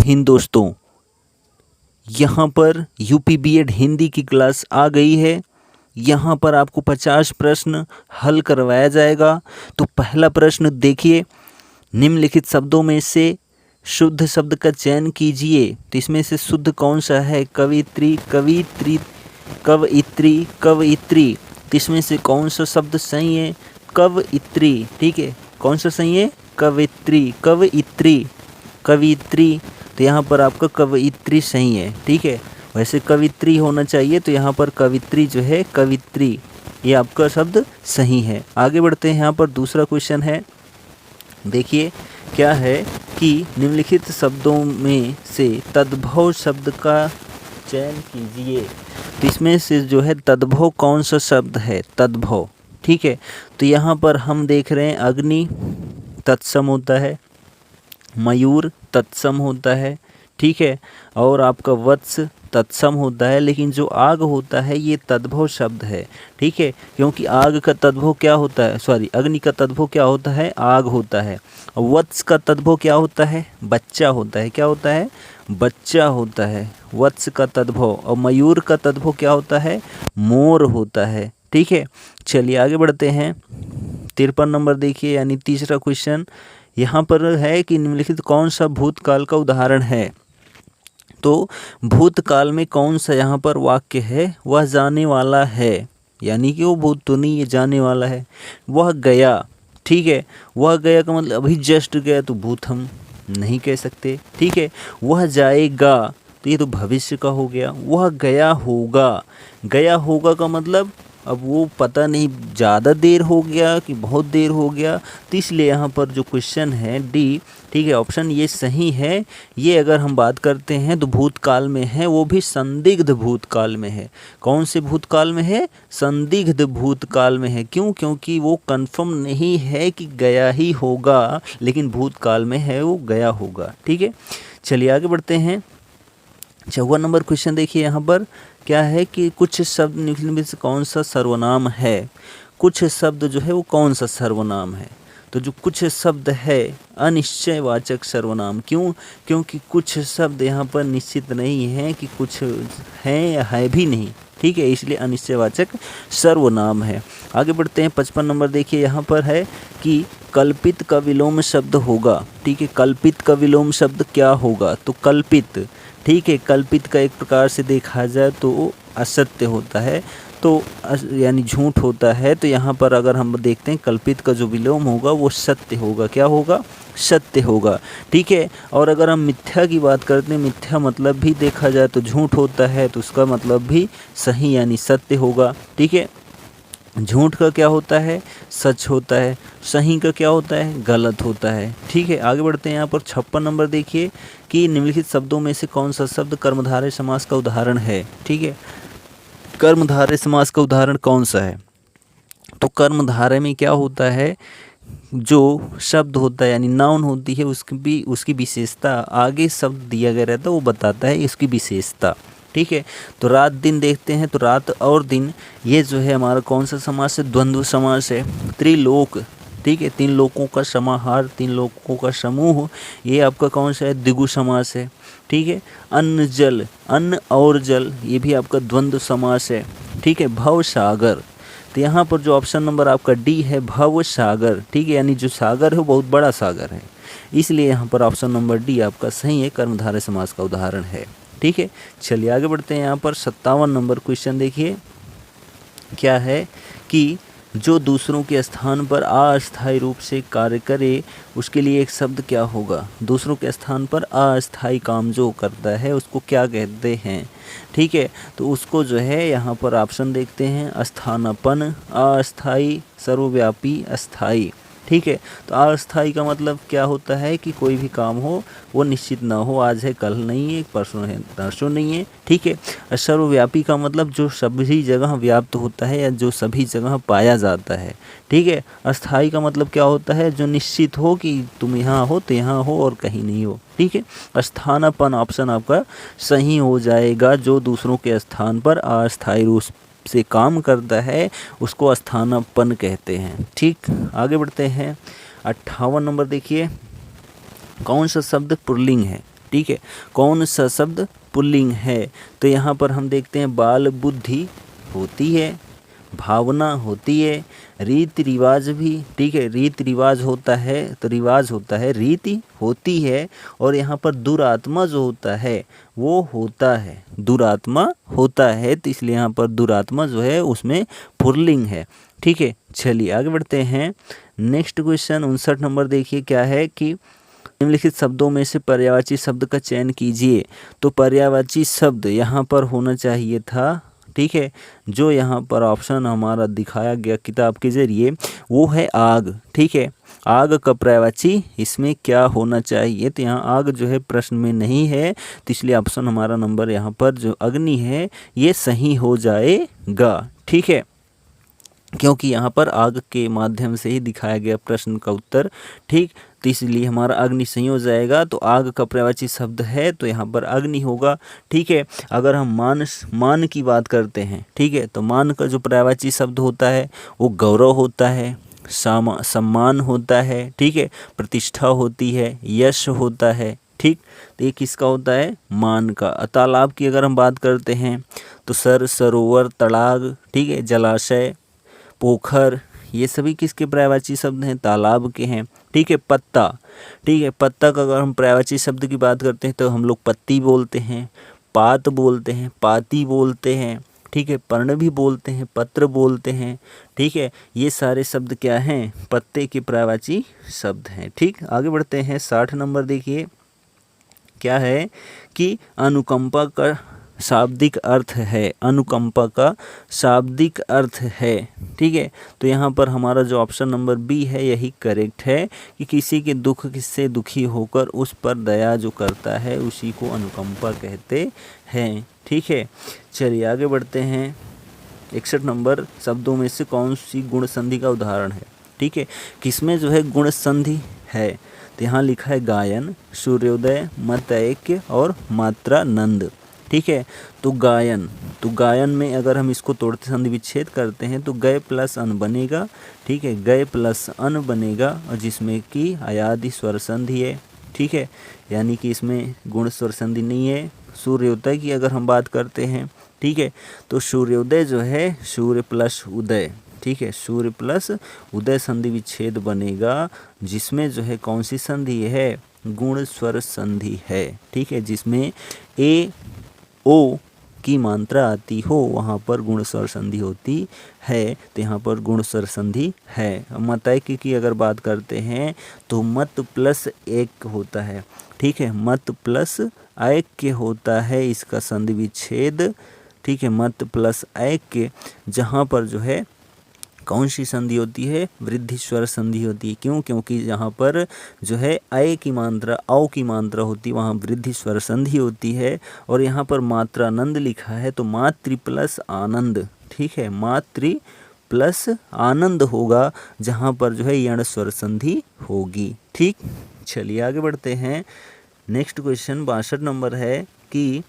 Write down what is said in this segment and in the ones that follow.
हिंद दोस्तों, यहाँ पर यूपी बीएड हिंदी की क्लास आ गई है। यहाँ पर आपको 50 प्रश्न हल करवाया जाएगा। तो पहला प्रश्न देखिए, निम्नलिखित शब्दों में से शुद्ध शब्द का चयन कीजिए। तो इसमें से शुद्ध कौन सा है? कवित्री, कवित्री, कवइत्री, कवइत्री। तो इसमें से कौन सा शब्द सही है? कवइत्री। ठीक है, कौन सा सही है? कवित्री, कवइत्री, कवित्री। तो यहाँ पर आपका कवइत्री सही है। ठीक है, वैसे कवित्री होना चाहिए, तो यहाँ पर कवित्री जो है कवित्री, ये आपका शब्द सही है। आगे बढ़ते हैं। यहाँ पर दूसरा क्वेश्चन है, देखिए क्या है कि निम्नलिखित शब्दों में से तद्भव शब्द का चयन कीजिए। तो इसमें से जो है तद्भव कौन सा शब्द है? तद्भव। ठीक है, तो यहाँ पर हम देख रहे हैं अग्नि तत्सम होता है, मयूर तत्सम होता है। ठीक है, और आपका वत्स तत्सम होता है, लेकिन जो आग होता है ये तद्भव शब्द है। ठीक है, क्योंकि आग का तद्भव क्या होता है? सॉरी, अग्नि का तद्भव क्या होता है? आग होता है। और वत्स का तद्भव क्या होता है? बच्चा होता है। क्या होता है? बच्चा होता है, वत्स का तद्भव। और मयूर का तद्भव क्या होता है? मोर होता है। ठीक है, चलिए आगे बढ़ते हैं। 53 नंबर देखिए, यानी तीसरा क्वेश्चन यहाँ पर है कि निम्नलिखित कौन सा भूतकाल का उदाहरण है। तो भूतकाल में कौन सा यहाँ पर वाक्य है? वह जाने वाला है, यानी कि वो भूत तो नहीं, ये जाने वाला है। वह गया। ठीक है, वह गया का मतलब अभी जस्ट गया, तो भूत हम नहीं कह सकते। ठीक है, वह जाएगा, तो ये तो भविष्य का हो गया। वह गया होगा, गया होगा का मतलब अब वो पता नहीं ज़्यादा देर हो गया कि बहुत देर हो गया, तो इसलिए यहाँ पर जो क्वेश्चन है डी, ठीक है, ऑप्शन ये सही है। ये अगर हम बात करते हैं तो भूतकाल में है, वो भी संदिग्ध भूतकाल में है। कौन से भूतकाल में है? संदिग्ध भूतकाल में है। क्यों? क्योंकि वो कंफर्म नहीं है कि गया ही होगा, लेकिन भूतकाल में है वो गया होगा। ठीक है, चलिए आगे बढ़ते हैं। 54 नंबर क्वेश्चन देखिए, यहाँ पर क्या है कि कुछ शब्द निम्नलिखित में से कौन सा सर्वनाम है। कुछ शब्द जो है वो कौन सा सर्वनाम है? तो जो कुछ शब्द है अनिश्चयवाचक सर्वनाम। क्यों? क्योंकि कुछ शब्द यहाँ पर निश्चित नहीं है कि कुछ है या है भी नहीं। ठीक है, इसलिए अनिश्चयवाचक सर्वनाम है। आगे बढ़ते हैं। 55 नंबर देखिए, यहाँ पर है कि कल्पित का विलोम शब्द होगा। ठीक है, कल्पित का विलोम शब्द क्या होगा? तो कल्पित। ठीक है, कल्पित का एक प्रकार से देखा जाए तो असत्य होता है, तो यानी झूठ होता है। तो यहाँ पर अगर हम देखते हैं कल्पित का जो विलोम होगा वो सत्य होगा। क्या होगा? सत्य होगा। ठीक है, और अगर हम मिथ्या की बात करते हैं, मिथ्या मतलब भी देखा जाए तो झूठ होता है, तो उसका मतलब भी सही यानी सत्य होगा। ठीक है, झूठ का क्या होता है? सच होता है। सही का क्या होता है? गलत होता है। ठीक है, आगे बढ़ते हैं। यहाँ पर 56 नंबर देखिए कि निम्नलिखित शब्दों में से कौन सा शब्द कर्मधारय समास का उदाहरण है। ठीक है, कर्मधारय समास का उदाहरण कौन सा है? तो कर्मधारय में क्या होता है? जो शब्द होता है यानी नाउन होती है, उसकी विशेषता आगे शब्द दिया गया रहता है, वो बताता है इसकी विशेषता। ठीक है, तो रात दिन देखते हैं, तो रात और दिन ये जो है हमारा कौन सा समास है? द्वंद्व समास है। त्रिलोक। ठीक है, 3 लोकों का समाहार, 3 लोकों का समूह, ये आपका कौन सा है? द्विगु समास है। ठीक है, अन्न जल, अन्न और जल, ये भी आपका द्वंद्व समास है। ठीक है, भव सागर, तो यहाँ पर जो ऑप्शन नंबर आपका डी है, भव सागर। ठीक है, यानी जो सागर है वो बहुत बड़ा सागर है, इसलिए यहाँ पर ऑप्शन नंबर डी आपका सही है, कर्मधारय समास का उदाहरण है। ठीक है, चलिए आगे बढ़ते हैं। यहाँ पर 57 नंबर क्वेश्चन देखिए, क्या है कि जो दूसरों के स्थान पर अस्थायी रूप से कार्य करे, उसके लिए एक शब्द क्या होगा? दूसरों के स्थान पर अस्थायी काम जो करता है उसको क्या कहते हैं? ठीक है, तो उसको जो है यहाँ पर ऑप्शन देखते हैं, स्थानापन्न, अस्थायी, सर्वव्यापी, अस्थायी। ठीक है, तो अस्थायी का मतलब क्या होता है कि कोई भी काम हो वो निश्चित ना हो, आज है कल नहीं है, परसों है परसों नहीं है। ठीक है, सर्वव्यापी का मतलब जो सभी जगह व्याप्त होता है या जो सभी जगह पाया जाता है। ठीक है, अस्थायी का मतलब क्या होता है? जो निश्चित हो कि तुम यहाँ हो तो यहाँ हो और कहीं नहीं हो। ठीक है, स्थानापन्न ऑप्शन आपका सही हो जाएगा। जो दूसरों के स्थान पर अस्थायी रूप से काम करता है उसको स्थानापन्न कहते हैं। ठीक, आगे बढ़ते हैं। 58 नंबर देखिए, कौन सा शब्द पुल्लिंग है? ठीक है। कौन सा शब्द पुल्लिंग है? तो यहाँ पर हम देखते हैं बाल बुद्धि होती है, भावना होती है, रीति रिवाज भी, ठीक है, रीति रिवाज होता है तो रिवाज होता है, रीति होती है, और यहाँ पर दुरात्मा जो होता है वो होता है, दुरात्मा होता है, तो इसलिए यहाँ पर दुरात्मा जो है उसमें पुल्लिंग है, ठीक है। चलिए आगे बढ़ते हैं। नेक्स्ट क्वेश्चन 59 नंबर देखिए क्या है कि निम्नलिखित शब्दों में से पर्यायवाची शब्द का चयन कीजिए। तो पर्यायवाची शब्द यहाँ पर होना चाहिए था, ठीक है, जो यहाँ पर ऑप्शन हमारा दिखाया गया किताब के जरिए वो है आग, ठीक है। आग का पर्यायवाची इसमें क्या होना चाहिए? तो यहाँ आग जो है प्रश्न में नहीं है, तो इसलिए ऑप्शन हमारा नंबर यहाँ पर जो अग्नि है ये सही हो जाएगा, ठीक है, क्योंकि यहाँ पर आग के माध्यम से ही दिखाया गया प्रश्न का उत्तर, ठीक, तो इसलिए हमारा अग्नि सही हो जाएगा। तो आग का पर्यायवाची शब्द है तो यहाँ पर अग्नि होगा, ठीक है। अगर हम मान की बात करते हैं, ठीक है, तो मान का जो पर्यायवाची शब्द होता है वो गौरव होता है, सम्मान होता है, ठीक है, प्रतिष्ठा होती है, यश होता है, ठीक। तो ये किसका होता है? मान का। तालाब की अगर हम बात करते हैं तो सरोवर, तड़ाग, ठीक है, जलाशय, पोखर, ये सभी किसके पर्यायवाची शब्द हैं? तालाब के हैं, ठीक है। पत्ता, ठीक है, पत्ता का अगर हम पर्यायवाची शब्द की बात करते हैं तो हम लोग पत्ती बोलते हैं, पात बोलते हैं, पाती बोलते हैं, ठीक है, पर्ण भी बोलते हैं, पत्र बोलते हैं, ठीक है। ये सारे शब्द क्या हैं? पत्ते के पर्यायवाची शब्द हैं, ठीक। आगे बढ़ते हैं। 60 नंबर देखिए क्या है कि अनुकंपा का शाब्दिक अर्थ है, अनुकंपा का शाब्दिक अर्थ है, ठीक है। तो यहाँ पर हमारा जो ऑप्शन नंबर बी है यही करेक्ट है कि किसी के दुख से दुखी होकर उस पर दया जो करता है उसी को अनुकंपा कहते हैं, ठीक है। चलिए आगे बढ़ते हैं। 61 नंबर शब्दों में से कौन सी गुण संधि का उदाहरण है? ठीक है, किसमें जो है गुण संधि है? तो यहाँ लिखा है गायन, सूर्योदय, मत ऐक्य और मात्रानंद, ठीक है। तो गायन में अगर हम इसको तोड़ते संधि विच्छेद करते हैं तो गय प्लस अन बनेगा, ठीक है, गय प्लस अन बनेगा, और जिसमें कि अयादि स्वर संधि है, ठीक है, यानी कि इसमें गुण स्वर संधि नहीं है। सूर्योदय की अगर हम बात करते हैं, ठीक है, तो सूर्योदय जो है सूर्य प्लस उदय, ठीक है, सूर्य प्लस उदय संधि विच्छेद बनेगा, जिसमें जो है कौन सी संधि है? गुण स्वर संधि है, ठीक है, जिसमें ए ओ की मात्रा आती हो वहाँ पर गुण स्वर संधि होती है, तो यहाँ पर गुण स्वर संधि है। मत ऐक्य की अगर बात करते हैं तो मत प्लस एक होता है, ठीक है, मत प्लस ऐक्य होता है इसका संधि विच्छेद, ठीक है, मत प्लस ऐक्य, जहाँ पर जो है कौन सी संधि होती है? वृद्धि स्वर संधि होती है। क्यों? क्योंकि यहाँ पर जो है अय की मात्रा, औ की मात्रा होती है, वहाँ वृद्धि स्वर संधि होती है। और यहाँ पर मात्रानंद लिखा है तो मातृ प्लस आनंद, ठीक है, मातृ प्लस आनंद होगा, जहाँ पर जो है यण स्वर संधि होगी, ठीक। चलिए आगे बढ़ते हैं। नेक्स्ट क्वेश्चन 62 नंबर है कि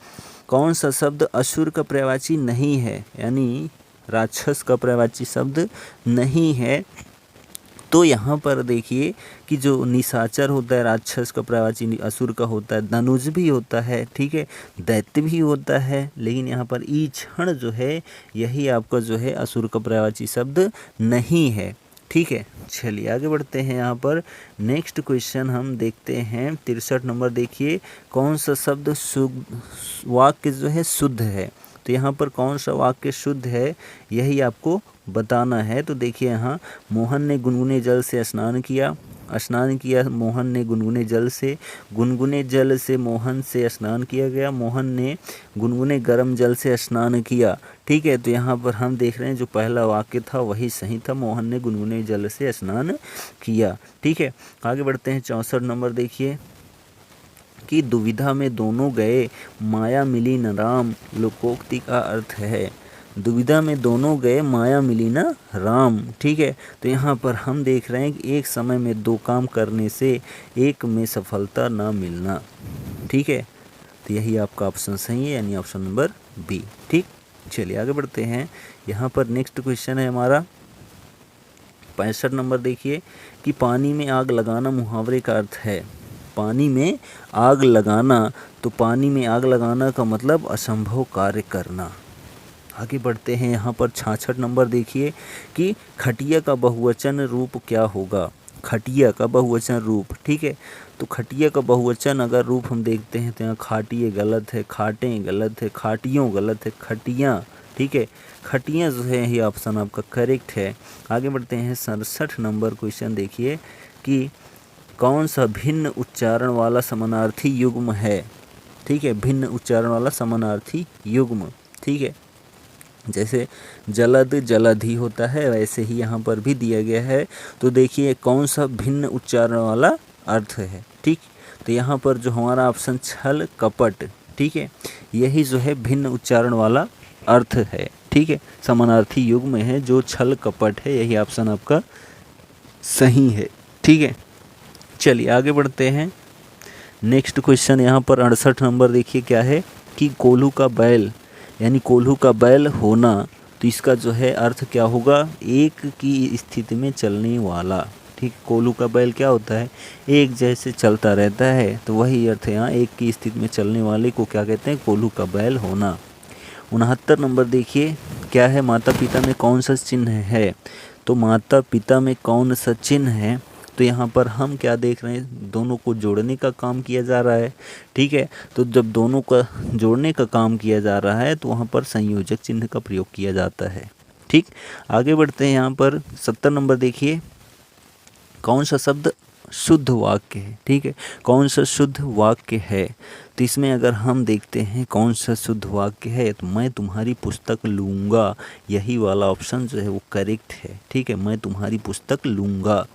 कौन सा शब्द असुर का पर्यायवाची नहीं है, यानी राक्षस का पर्यायवाची शब्द नहीं है। तो यहाँ पर देखिए कि जो निशाचर होता है राक्षस का पर्यायवाची असुर का होता है, धनुष भी होता है, ठीक है, दैत्य भी होता है, लेकिन यहाँ पर ईक्षण जो है यही आपका जो है असुर का पर्यायवाची शब्द नहीं है, ठीक है। चलिए आगे बढ़ते हैं। यहाँ पर नेक्स्ट क्वेश्चन हम देखते हैं 63 नंबर देखिए, कौन सा शब्द वाक्य जो है शुद्ध है? तो यहाँ पर कौन सा वाक्य शुद्ध है यही आपको बताना है। तो देखिए यहाँ, मोहन ने गुनगुने जल से स्नान किया मोहन ने गुनगुने जल से मोहन से स्नान किया गया, मोहन ने गुनगुने गर्म जल से स्नान किया, ठीक है। तो यहाँ पर हम देख रहे हैं जो पहला वाक्य था वही सही था, मोहन ने गुनगुने जल से स्नान किया, ठीक है। आगे बढ़ते हैं। 64 नंबर देखिए कि दुविधा में दोनों गए, माया मिली न राम, लोकोक्ति का अर्थ है। दुविधा में दोनों गए, माया मिली न राम, ठीक है। तो यहाँ पर हम देख रहे हैं कि एक समय में दो काम करने से एक में सफलता ना मिलना, ठीक है। तो यही आपका ऑप्शन सही है, यानी ऑप्शन नंबर बी, ठीक। चलिए आगे बढ़ते हैं। यहाँ पर नेक्स्ट क्वेश्चन है हमारा 65 नंबर देखिए कि पानी में आग लगाना मुहावरे का अर्थ है। पानी में आग लगाना, तो पानी में आग लगाना का मतलब असंभव कार्य करना। आगे बढ़ते हैं, यहाँ पर 66 नंबर देखिए कि खटिया का बहुवचन रूप क्या होगा। खटिया का बहुवचन रूप, ठीक है, तो खटिया का बहुवचन अगर रूप हम देखते हैं तो यहाँ खाटिए गलत है, खाटें गलत है, खाटियों गलत है, खटियाँ, ठीक है, खटियाँ जो है ये ऑप्शन आपका करेक्ट है। आगे बढ़ते हैं, 67 नंबर क्वेश्चन देखिए कि कौन सा भिन्न उच्चारण वाला समानार्थी युग्म है। ठीक है, भिन्न उच्चारण वाला समानार्थी युग्म, ठीक है, जैसे जलद जलधि होता है वैसे ही यहाँ पर भी दिया गया है। तो देखिए कौन सा भिन्न उच्चारण वाला अर्थ है। ठीक, तो यहाँ पर जो हमारा ऑप्शन छल कपट, ठीक है, यही जो है भिन्न उच्चारण वाला अर्थ है। ठीक है, समानार्थी युग्म में है जो छल कपट है, यही ऑप्शन आपका सही है। ठीक है, चलिए आगे बढ़ते हैं। नेक्स्ट क्वेश्चन यहाँ पर 68 नंबर देखिए क्या है कि कोल्हू का बैल, यानी कोल्हू का बैल होना, तो इसका जो है अर्थ क्या होगा, एक की स्थिति में चलने वाला। ठीक, कोल्हू का बैल क्या होता है, एक जैसे चलता रहता है, तो वही अर्थ है यहाँ एक की स्थिति में चलने वाले को क्या कहते हैं, कोल्हू का बैल होना। 69 नंबर देखिए क्या है, माता पिता में कौन सा चिन्ह है। तो माता पिता में कौन सा चिन्ह है, तो यहाँ पर हम क्या देख रहे हैं, दोनों को जोड़ने का काम किया जा रहा है। ठीक है, तो जब दोनों का जोड़ने का काम किया जा रहा है तो वहाँ पर संयोजक चिन्ह का प्रयोग किया जाता है। ठीक, आगे बढ़ते हैं, यहाँ पर 70 नंबर देखिए कौन सा शब्द शुद्ध वाक्य है। ठीक है, कौन सा शुद्ध वाक्य है, तो इसमें अगर हम देखते हैं कौन सा शुद्ध वाक्य है, तो मैं तुम्हारी पुस्तक लूँगा, यही वाला ऑप्शन जो है वो करेक्ट है। ठीक है, मैं तुम्हारी पुस्तक लूँगा।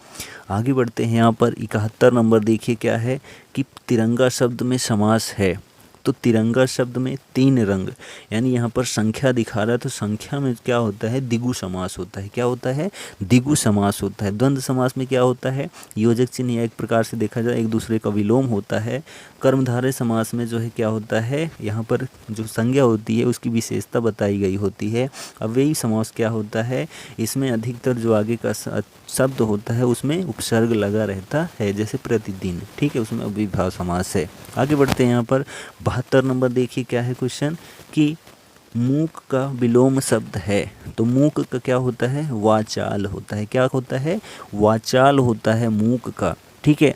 आगे बढ़ते हैं, यहाँ पर 71 नंबर देखिए क्या है कि तिरंगा शब्द में समास है। तो तिरंगा शब्द में 3 रंग, यानी यहाँ पर संख्या दिखा रहा है, तो संख्या में क्या होता है, द्विगु समास होता है। क्या होता है, द्विगु समास होता है। द्वंद्व समास में क्या होता है, योजक चिन्ह या एक प्रकार से देखा जाए एक दूसरे का विलोम होता है। कर्मधारय समास में जो है क्या होता है, यहाँ पर जो संज्ञा होती है उसकी विशेषता बताई गई होती है। अव्ययी समास क्या होता है, इसमें अधिकतर जो आगे का शब्द होता है उसमें उपसर्ग लगा रहता है, जैसे प्रतिदिन। ठीक है, उसमें अव्ययीभाव समास है। आगे बढ़ते हैं, यहाँ पर 72 नंबर देखिए क्या है क्वेश्चन कि मूक का विलोम शब्द है। तो मूक का क्या होता है, वाचाल होता है। क्या होता है, वाचाल होता है मूक का। ठीक है,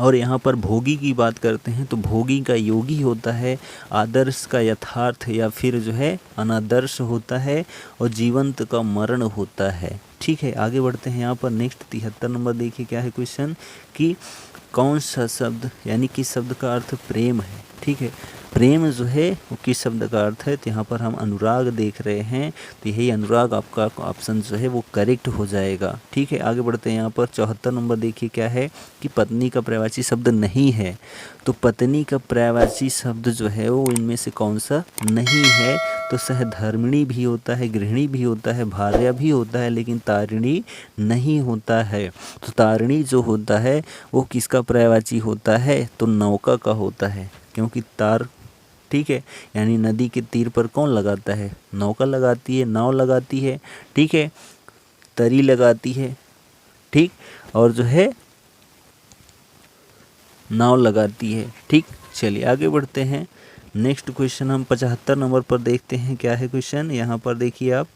और यहाँ पर भोगी की बात करते हैं तो भोगी का योगी होता है, आदर्श का यथार्थ या फिर जो है अनादर्श होता है, और जीवंत का मरण होता है। ठीक है, आगे बढ़ते हैं, यहाँ पर नेक्स्ट 73 नंबर देखिए क्या है क्वेश्चन कि कौन सा शब्द, यानी किस शब्द का अर्थ प्रेम है। ठीक है, प्रेम जो है वो किस शब्द का अर्थ है, तो यहाँ पर हम अनुराग देख रहे हैं, तो यही अनुराग आपका ऑप्शन जो है वो करेक्ट हो जाएगा। ठीक है, आगे बढ़ते हैं, यहाँ पर 74 नंबर देखिए क्या है कि पत्नी का पर्यायवाची शब्द नहीं है। तो पत्नी का पर्यायवाची शब्द जो है वो इनमें से कौन सा नहीं है, तो सहधर्मिणी भी होता है, गृहिणी भी होता है, भार्या भी होता है, लेकिन तारिणी नहीं होता है। तो तारिणी जो होता है वो किसका पर्यायवाची होता है, तो नौका का होता है, क्योंकि तार, ठीक है, यानी नदी के तीर पर कौन लगाता है, नौका लगाती है, नाव लगाती है। ठीक है, तरी लगाती है, ठीक, और जो है नाव लगाती है। ठीक, चलिए आगे बढ़ते हैं। नेक्स्ट क्वेश्चन हम 75 नंबर पर देखते हैं क्या है क्वेश्चन। यहाँ पर देखिए आप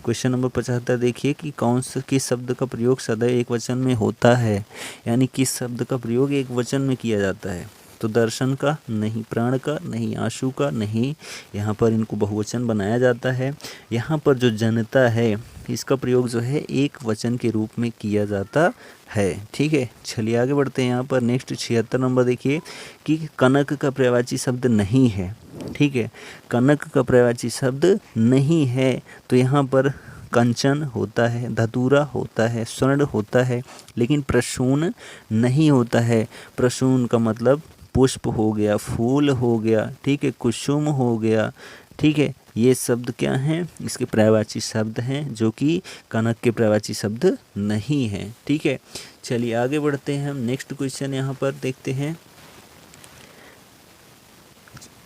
क्वेश्चन नंबर 75 देखिए कि कौन सा किस शब्द का प्रयोग सदैव एक वचन में होता है, यानी किस शब्द का प्रयोग एक वचन में किया जाता है। तो दर्शन का नहीं, प्राण का नहीं, आंसू का नहीं, यहाँ पर इनको बहुवचन बनाया जाता है। यहाँ पर जो जनता है इसका प्रयोग जो है एक वचन के रूप में किया जाता है। ठीक है, चलिए आगे बढ़ते हैं। यहाँ पर नेक्स्ट 76 नंबर देखिए कि कनक का पर्यायवाची शब्द नहीं है। ठीक है, कनक का पर्यायवाची शब्द नहीं है, तो यहाँ पर कंचन होता है, धतूरा होता है, स्वर्ण होता है, लेकिन प्रसून नहीं होता है। प्रसून का मतलब पुष्प हो गया, फूल हो गया, ठीक है, कुसुम हो गया। ठीक है, ये शब्द क्या हैं, इसके पर्यायवाची शब्द हैं जो कि कनक के पर्यायवाची शब्द नहीं हैं। ठीक है, चलिए आगे बढ़ते हैं हम। नेक्स्ट क्वेश्चन यहाँ पर देखते हैं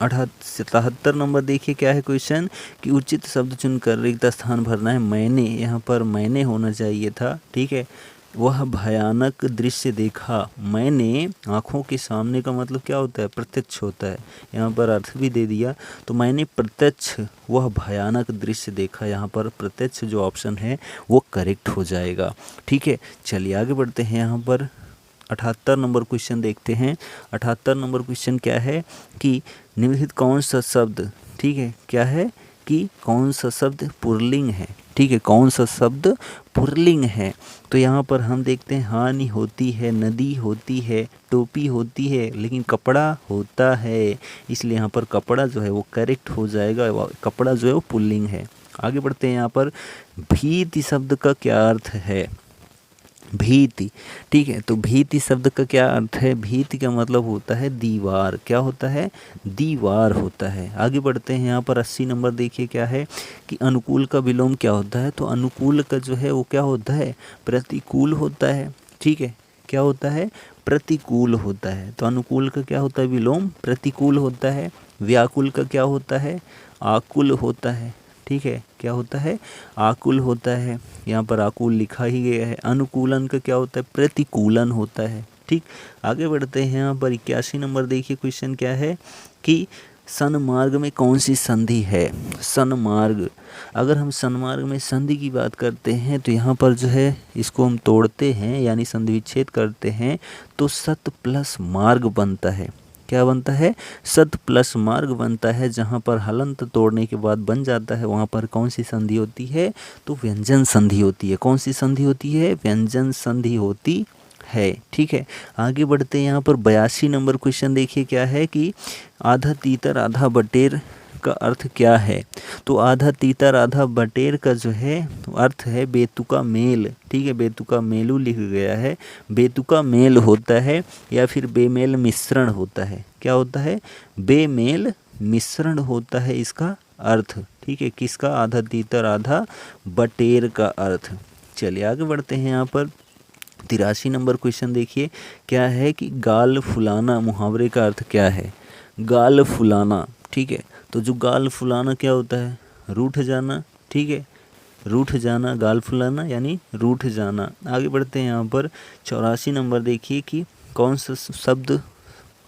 77 नंबर देखिए क्या है क्वेश्चन कि उचित शब्द चुनकर रिक्त स्थान भरना है। मैंने, यहाँ पर मैंने होना चाहिए था। ठीक है, वह भयानक दृश्य देखा मैंने। आँखों के सामने का मतलब क्या होता है? प्रत्यक्ष होता है। यहाँ पर अर्थ भी दे दिया। तो मैंने प्रत्यक्ष वह भयानक दृश्य देखा, यहाँ पर प्रत्यक्ष जो ऑप्शन है वो करेक्ट हो जाएगा। ठीक है, चलिए आगे बढ़ते हैं। यहाँ पर 78 नंबर क्वेश्चन देखते हैं। 78 नंबर क्वेश्चन क्या है कि निम्नलिखित कौन सा शब्द, ठीक है, क्या है कि कौन सा शब्द पुल्लिंग है? ठीक है, कौन सा शब्द पुल्लिंग है? तो यहाँ पर हम देखते हैं हानि होती है, नदी होती है, टोपी होती है, लेकिन कपड़ा होता है, इसलिए यहाँ पर कपड़ा जो है वो करेक्ट हो जाएगा। कपड़ा जो है वो पुल्लिंग है। आगे बढ़ते हैं। यहाँ पर भीति शब्द का क्या अर्थ है? भीति, ठीक है, तो भीति शब्द का क्या अर्थ है? भीति का मतलब होता है दीवार। क्या होता है? दीवार होता है। आगे बढ़ते हैं। यहाँ पर 80 नंबर देखिए क्या है कि अनुकूल का विलोम क्या होता है? तो अनुकूल का जो है वो क्या होता है? प्रतिकूल होता है। ठीक है, क्या होता है? प्रतिकूल होता है। तो अनुकूल का क्या होता है? विलोम प्रतिकूल होता है। व्याकुल का क्या होता है? आकुल होता है। ठीक है, क्या होता है? आकुल होता है। यहाँ पर आकुल लिखा ही गया है। अनुकूलन का क्या होता है? प्रतिकूलन होता है। ठीक, आगे बढ़ते हैं। यहाँ पर 81 नंबर देखिए क्वेश्चन क्या है कि सन्मार्ग में कौन सी संधि है? सन्मार्ग, अगर हम सन्मार्ग में संधि की बात करते हैं तो यहाँ पर जो है इसको हम तोड़ते हैं यानी संधि विच्छेद करते हैं तो सत प्लस मार्ग बनता है। क्या बनता है? सत प्लस मार्ग बनता है। जहाँ पर हलंत तोड़ने के बाद बन जाता है वहाँ पर कौन सी संधि होती है? तो व्यंजन संधि होती है। कौन सी संधि होती है? व्यंजन संधि होती है। ठीक है, आगे बढ़ते हैं। यहाँ पर 82 नंबर क्वेश्चन देखिए क्या है कि आधा तीतर आधा बटेर का अर्थ क्या है? तो आधा तीतर आधा बटेर का जो है अर्थ है बेतुका मेल। ठीक है, बेतुका मेलू लिख गया है। बेतुका मेल होता है या फिर बेमेल मिश्रण होता है। क्या होता है? बेमेल मिश्रण होता है इसका अर्थ। ठीक है, किसका? आधा तीतर आधा बटेर का अर्थ। चलिए आगे बढ़ते हैं। यहाँ पर 83 नंबर क्वेश्चन देखिए क्या है कि गाल फुलाना मुहावरे का अर्थ क्या है? गाल फुलाना, ठीक है, तो जो गाल फुलाना क्या होता है? रूठ जाना। ठीक है, रूठ जाना, गाल फुलाना यानी रूठ जाना। आगे बढ़ते हैं। यहाँ पर 84 नंबर देखिए कि कौन सा शब्द,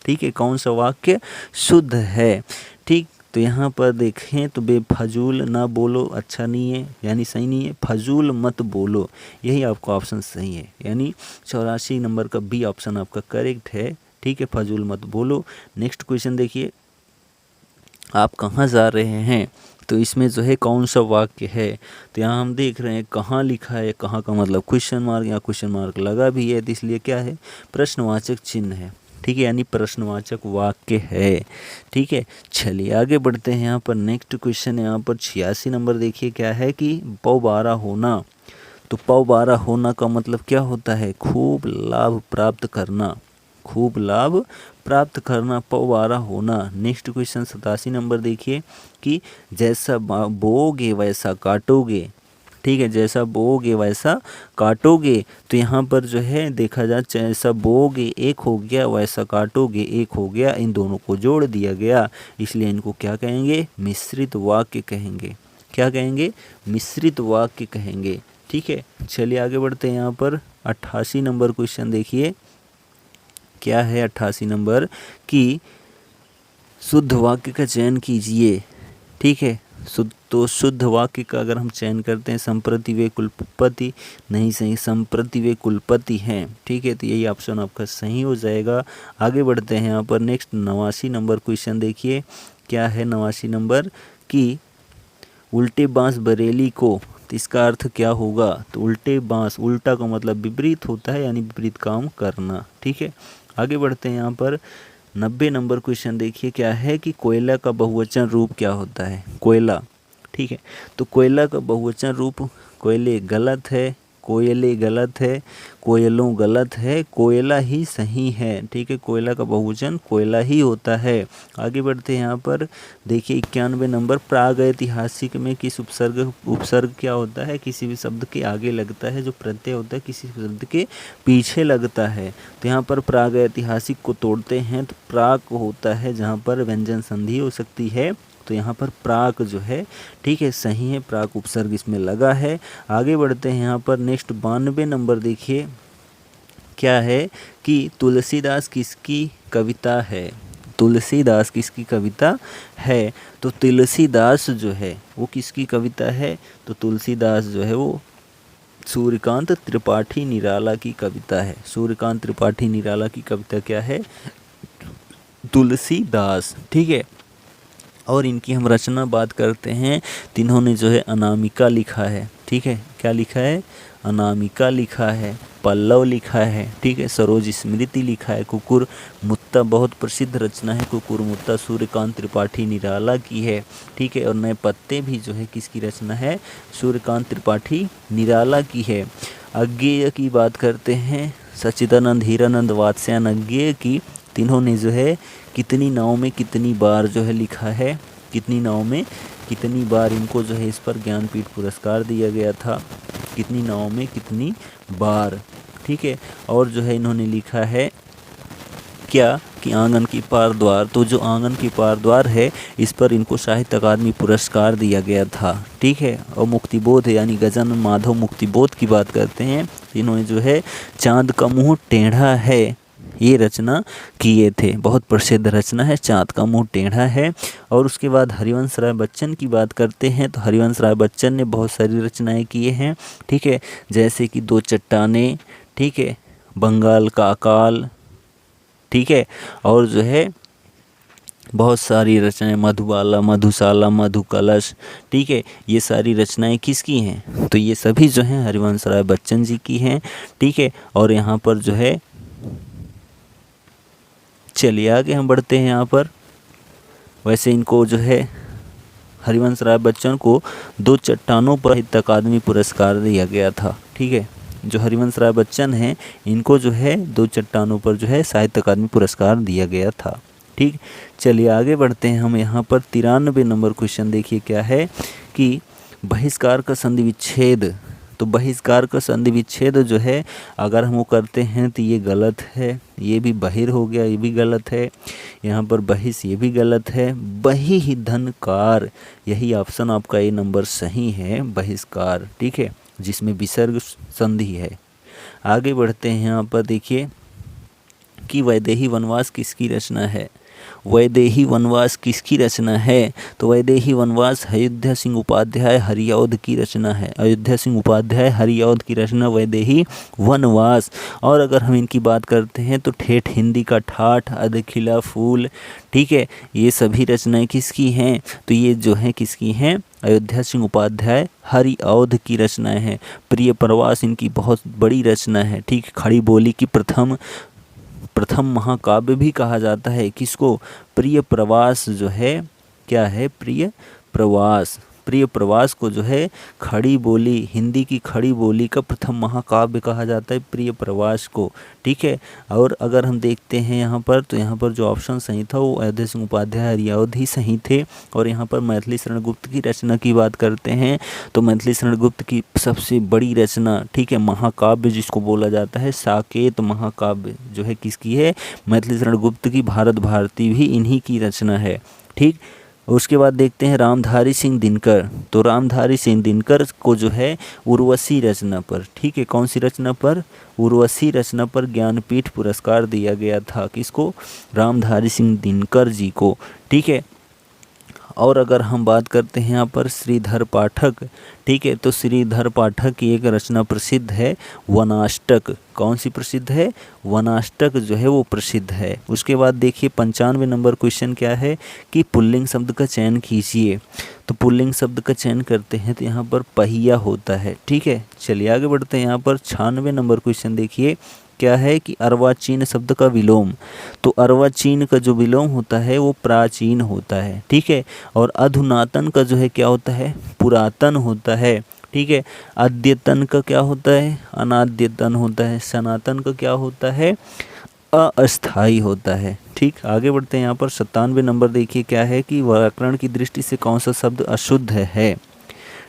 ठीक है, कौन सा वाक्य शुद्ध है? ठीक, तो यहाँ पर देखें तो बेफजूल ना बोलो अच्छा नहीं है यानी सही नहीं है। फजूल मत बोलो, यही आपका ऑप्शन सही है, यानी 84 नंबर का बी ऑप्शन आपका करेक्ट है। ठीक है, फजूल मत बोलो। नेक्स्ट क्वेश्चन देखिए, आप कहाँ जा रहे हैं? तो इसमें जो है कौन सा वाक्य है? तो यहाँ हम देख रहे हैं कहाँ लिखा है। कहाँ का मतलब क्वेश्चन मार्क, या क्वेश्चन मार्क लगा भी है तो इसलिए क्या है? प्रश्नवाचक चिन्ह है। ठीक है, यानी प्रश्नवाचक वाक्य है। ठीक है, चलिए आगे बढ़ते हैं। यहाँ पर नेक्स्ट क्वेश्चन है। यहाँ पर 86 नंबर देखिए क्या है कि पौबारा होना। तो पौबारा होना का मतलब क्या होता है? खूब लाभ प्राप्त करना। खूब लाभ प्राप्त करना, पौबारा होना। नेक्स्ट क्वेश्चन 87 नंबर देखिए कि जैसा बोओगे वैसा काटोगे। ठीक है, जैसा बोओगे वैसा काटोगे। तो यहाँ पर जो है देखा जाए जैसा बोओगे एक हो गया, वैसा काटोगे एक हो गया, इन दोनों को जोड़ दिया गया, इसलिए इनको क्या कहेंगे? मिश्रित वाक्य कहेंगे। क्या कहेंगे? मिश्रित वाक्य कहेंगे। ठीक है, चलिए आगे बढ़ते हैं। यहाँ पर 88 नंबर क्वेश्चन देखिए क्या है। 88 नंबर कि शुद्ध वाक्य का चयन कीजिए। ठीक है, तो शुद्ध वाक्य का अगर हम चयन करते हैं संप्रति वे कुलपति, नहीं सही, संप्रति वे कुलपति हैं। ठीक है, तो यही ऑप्शन आपका सही हो जाएगा। आगे बढ़ते हैं। यहाँ पर नेक्स्ट 89 नंबर क्वेश्चन देखिए क्या है। 89 नंबर कि उल्टे बांस बरेली को, तो इसका अर्थ क्या होगा? तो उल्टे बांस, उल्टा का मतलब विपरीत होता है यानी विपरीत काम करना। ठीक है, आगे बढ़ते हैं। यहाँ पर 90 नंबर क्वेश्चन देखिए क्या है कि कोयला का बहुवचन रूप क्या होता है? कोयला। ठीक है, तो कोयला का बहुवचन रूप कोयले गलत है, कोयले गलत है, कोयलों गलत है, कोयला ही सही है। ठीक है, कोयला का बहुवचन कोयला ही होता है। आगे बढ़ते हैं। यहाँ पर देखिए 91 नंबर प्रागैतिहासिक में किस उपसर्ग क्या होता है? किसी भी शब्द के आगे लगता है, जो प्रत्यय होता है किसी शब्द के पीछे लगता है। तो यहाँ पर प्रागैतिहासिक को तोड़ते हैं तो प्राक होता है जहाँ पर व्यंजन संधि हो सकती है तो यहाँ पर प्राक जो है ठीक है सही है, प्राक उपसर्ग इसमें लगा है। आगे बढ़ते हैं यहाँ पर नेक्स्ट 92 नंबर देखिए क्या है कि तुलसीदास किसकी कविता है। तुलसीदास किसकी कविता है, तो तुलसीदास जो है वो किसकी कविता है, तो तुलसीदास जो है वो सूर्यकांत त्रिपाठी निराला की कविता है। सूर्यकांत त्रिपाठी निराला की कविता क्या है, तुलसीदास, ठीक है। और इनकी हम रचना बात करते हैं तो इन्होंने जो है अनामिका लिखा है, ठीक है, क्या लिखा है, अनामिका लिखा है, पल्लव लिखा है, ठीक है, सरोज स्मृति लिखा है, कुकुर मुत्ता बहुत प्रसिद्ध रचना है, कुकुर मुत्ता सूर्यकांत त्रिपाठी निराला की है, ठीक है। और नए पत्ते भी जो है किसकी रचना है, सूर्यकांत त्रिपाठी निराला की है। अज्ञेय की बात करते हैं, सच्चिदानंद हीरानंद वात्स्यायन अज्ञेय की, तीनों ने जो है कितनी नाव में कितनी बार जो है लिखा है, कितनी नाव में कितनी बार इनको जो है इस पर ज्ञानपीठ पुरस्कार दिया गया था, कितनी नाव में कितनी बार, ठीक है। और जो है इन्होंने लिखा है क्या कि आंगन की पार द्वार, तो जो आंगन की पार द्वार है इस पर इनको साहित्य अकादमी पुरस्कार दिया गया था, ठीक है। और मुक्तिबोध यानी गजानन माधव मुक्तिबोध की बात करते हैं, इन्होंने जो है चांद का मुँह टेढ़ा है ये रचना किए थे, बहुत प्रसिद्ध रचना है, चाँद का मुँह टेढ़ा है। और उसके बाद हरिवंश राय बच्चन की बात करते हैं तो हरिवंश राय बच्चन ने बहुत सारी रचनाएं किए हैं, ठीक है, जैसे कि दो चट्टानें, ठीक है, बंगाल का अकाल, ठीक है, और जो है बहुत सारी रचनाएं, मधुबाला, मधुशाला, मधुकलश, ठीक है, ये सारी रचनाएं किसकी हैं, तो ये सभी जो हैं हरिवंश राय बच्चन जी की हैं, ठीक है। और यहाँ पर जो है चलिए आगे हम बढ़ते हैं यहाँ पर। वैसे इनको जो है हरिवंश राय बच्चन को दो चट्टानों पर साहित्य अकादमी पुरस्कार दिया गया था, ठीक है। जो हरिवंश राय बच्चन हैं इनको जो है दो चट्टानों पर जो है साहित्य अकादमी पुरस्कार दिया गया था, ठीक। चलिए आगे बढ़ते हैं हम यहाँ पर 93 नंबर क्वेश्चन देखिए क्या है कि बहिष्कार का संधि विच्छेद, तो बहिष्कार का संधि विच्छेद जो है अगर हम वो करते हैं तो ये गलत है, ये भी बहिर हो गया, ये भी गलत है, यहाँ पर बहिष ये भी गलत है, बहि ही धनकार, यही ऑप्शन आपका ए नंबर सही है, बहिष्कार, ठीक है, जिसमें विसर्ग संधि है। आगे बढ़ते हैं यहाँ पर देखिए कि वैदेही वनवास किसकी रचना है, वैदेही वनवास किसकी रचना है, तो वैदेही वनवास अयोध्या सिंह उपाध्याय हरिऔध की रचना है, अयोध्या सिंह उपाध्याय हरिऔध की रचना वैदेही वनवास। और अगर हम इनकी बात करते हैं तो ठेठ हिंदी का ठाठ, अधखिला फूल, ठीक है, ये सभी रचनाएं किसकी हैं, तो ये जो हैं किसकी हैं, अयोध्या सिंह उपाध्याय हरिऔध की रचनाएं हैं। प्रिय प्रवास इनकी बहुत बड़ी रचना है, ठीक, खड़ी बोली की प्रथम महाकाव्य भी कहा जाता है किसको, प्रिय प्रवास जो है क्या है, प्रिय प्रवास, प्रिय प्रवास को जो है खड़ी बोली, हिंदी की खड़ी बोली का प्रथम महाकाव्य कहा जाता है प्रिय प्रवास को, ठीक है। और अगर हम देखते हैं यहाँ पर तो यहाँ पर जो ऑप्शन सही था वो अयोध्या सिंह उपाध्याय हरिऔध ही सही थे। और यहाँ पर मैथिली शरण गुप्त की रचना की बात करते हैं तो मैथिली शरण गुप्त की सबसे बड़ी रचना, ठीक है, महाकाव्य जिसको बोला जाता है साकेत महाकाव्य जो है किसकी है, मैथिली शरण गुप्त की, भारत भारती भी इन्हीं की रचना है, ठीक। उसके बाद देखते हैं रामधारी सिंह दिनकर, तो रामधारी सिंह दिनकर को जो है उर्वशी रचना पर, ठीक है, कौन सी रचना पर, उर्वशी रचना पर ज्ञानपीठ पुरस्कार दिया गया था, किसको, रामधारी सिंह दिनकर जी को, ठीक है। और अगर हम बात करते हैं यहाँ पर श्रीधर पाठक, ठीक है, तो श्रीधर पाठक की एक रचना प्रसिद्ध है वनाष्टक, कौन सी प्रसिद्ध है, वनाष्टक जो है वो प्रसिद्ध है। उसके बाद देखिए 95 नंबर क्वेश्चन क्या है कि पुल्लिंग शब्द का चयन कीजिए, तो पुल्लिंग शब्द का चयन करते हैं तो यहाँ पर पहिया होता है, ठीक है। चलिए आगे बढ़ते हैं यहाँ पर 96 नंबर क्वेश्चन देखिए क्या है कि अर्वाचीन शब्द का विलोम, तो अर्वाचीन का जो विलोम होता है वो प्राचीन होता है, ठीक है। और अधुनातन का जो है क्या होता है, पुरातन होता है, ठीक है। अद्यतन का क्या होता है, अनाद्यतन होता है। सनातन का क्या होता है, अस्थाई होता है, ठीक। आगे बढ़ते हैं यहाँ पर 97 नंबर देखिए क्या है कि व्याकरण की दृष्टि से कौन सा शब्द अशुद्ध है,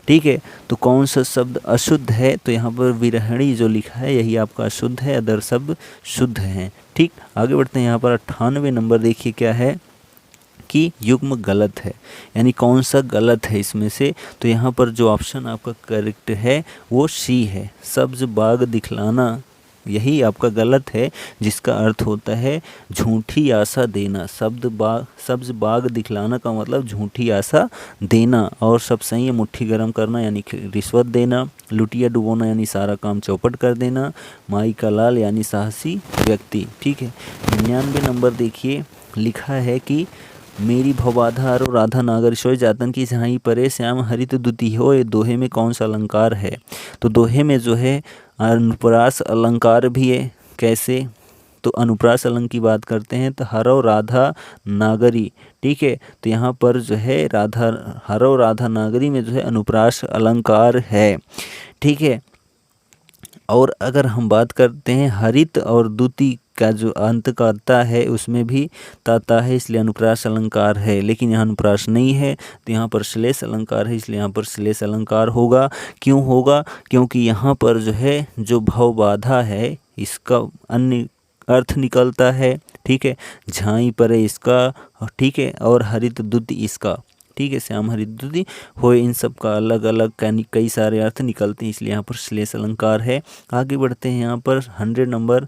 ठीक है, तो कौन सा शब्द अशुद्ध है, तो यहाँ पर विरहणी जो लिखा है यही आपका अशुद्ध है, अदर शब्द शुद्ध हैं, ठीक। आगे बढ़ते हैं यहाँ पर 98 नंबर देखिए क्या है कि युग्म गलत है, यानी कौन सा गलत है इसमें से। तो यहाँ पर जो ऑप्शन आपका करेक्ट है वो सी है, सब्ज बाग दिखलाना, यही आपका गलत है, जिसका अर्थ होता है झूठी आशा देना। सब्ज बाग दिखलाना का मतलब झूठी आशा देना। और सब सही है, मुट्ठी गर्म करना यानी रिश्वत देना, लुटिया डुबोना यानी सारा काम चौपट कर देना, माई का लाल यानी साहसी व्यक्ति। ठीक है, 99 नंबर देखिए, लिखा है कि मेरी भवबाधा और राधा नागर सोय जातन की झाई परे श्याम हरित दुति होय, दोहे में कौन सा अलंकार है। तो दोहे में जो है अनुप्रास अलंकार भी है। कैसे, तो अनुप्रास अलंकार की बात करते हैं तो हरव राधा नागरी। ठीक है, तो यहाँ पर जो है हरव राधा नागरी में जो है अनुप्रास अलंकार है। ठीक है, और अगर हम बात करते हैं हरित और दुति का जो अंत करता है उसमें भी ताता है, इसलिए अनुप्रास अलंकार है। लेकिन यहाँ अनुप्रास नहीं है तो यहाँ पर श्लेष अलंकार है, इसलिए यहाँ पर श्लेष अलंकार होगा। क्यों होगा, क्योंकि यहाँ पर जो है जो भव बाधा है इसका अन्य अर्थ निकलता है। ठीक है, झाई परे इसका, ठीक है, और हरित दुति इसका। ठीक है, श्याम हरित दुति होए, इन सब का अलग अलग कई सारे अर्थ निकलते हैं, इसलिए यहाँ पर श्लेष अलंकार है। आगे बढ़ते हैं, यहाँ पर 100 नंबर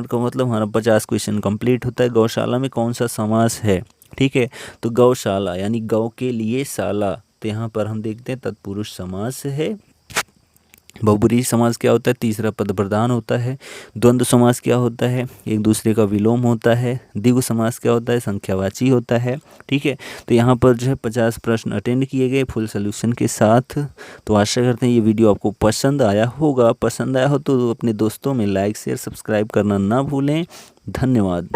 का मतलब हमारा 50 क्वेश्चन कंप्लीट होता है। गौशाला में कौन सा समास है। ठीक है, तो गौशाला यानी गौ के लिए शाला, तो यहाँ पर हम देखते हैं तत्पुरुष समास है। बहुब्रीहि समास क्या होता है, तीसरा पद प्रधान होता है। द्वंद्व समास क्या होता है, एक दूसरे का विलोम होता है। द्विगु समास क्या होता है, संख्यावाची होता है। ठीक है, तो यहाँ पर जो है 50 प्रश्न अटेंड किए गए फुल सोल्यूशन के साथ। तो आशा करते हैं ये वीडियो आपको पसंद आया होगा। पसंद आया हो तो अपने दोस्तों में लाइक शेयर सब्सक्राइब करना ना भूलें। धन्यवाद।